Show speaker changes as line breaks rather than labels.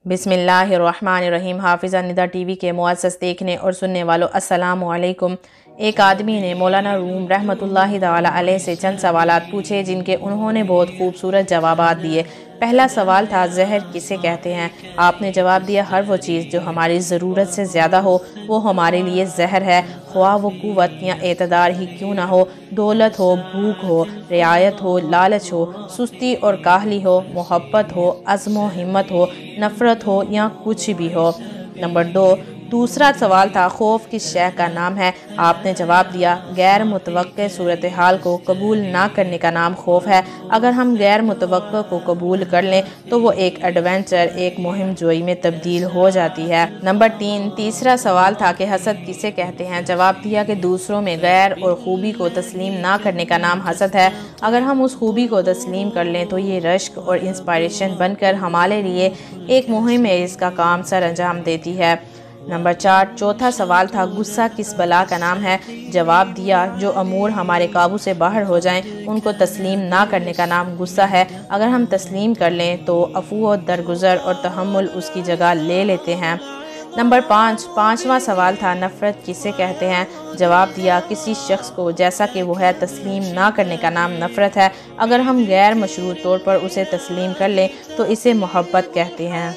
बिस्मिल्लाहिर्रहमानिर्रहीम। हाफिज़ा निदा टीवी के मुअज़्ज़ज़ देखने और सुनने वालों, अस्सलामु अलैकुम। एक आदमी ने मौलाना रूम रहमतुल्लाहि ताला अलैह से चंद सवालात पूछे, जिनके उन्होंने बहुत खूबसूरत जवाबात दिए। पहला सवाल था, जहर किसे कहते हैं? आपने जवाब दिया, हर वो चीज़ जो हमारी ज़रूरत से ज़्यादा हो वो हमारे लिए जहर है, ख्वाह वो कुव्वत या एतदार ही क्यों ना हो। दौलत हो, भूख हो, रियायत हो, लालच हो, सुस्ती और काहली हो, मोहब्बत हो, अज़्म व हिम्मत हो, नफ़रत हो या कुछ भी हो। नंबर 2, दूसरा सवाल था, खौफ किस शय का नाम है? आपने जवाब दिया, गैर मुतवक्के सूरत हाल को कबूल ना करने का नाम खौफ है। अगर हम गैर मुतवक्के को कबूल कर लें तो वो एक एडवेंचर, एक मुहिम जोई में तब्दील हो जाती है। नंबर 3, तीसरा सवाल था कि हसद किसे कहते हैं? जवाब दिया कि दूसरों में गैर और खूबी को तस्लीम ना करने का नाम हसद है। अगर हम उस खूबी को तस्लीम कर लें तो ये रश्क और इंस्पायरेशन बनकर हमारे लिए एक मुहिम है, इसका काम सर अंजाम देती है। नंबर 4, चौथा सवाल था, गुस्सा किस बला का नाम है? जवाब दिया, जो अमूर हमारे काबू से बाहर हो जाएं उनको तस्लीम ना करने का नाम गुस्सा है। अगर हम तस्लीम कर लें तो अफू, दरगुजर और तहम्मुल उसकी जगह ले लेते हैं। नंबर 5, पाँचवा सवाल था, नफ़रत किसे कहते हैं? जवाब दिया, किसी शख्स को जैसा कि वो है तस्लीम ना करने का नाम नफ़रत है। अगर हम गैर मशरूत तौर पर उसे तस्लीम कर लें तो इसे मोहब्बत कहते हैं।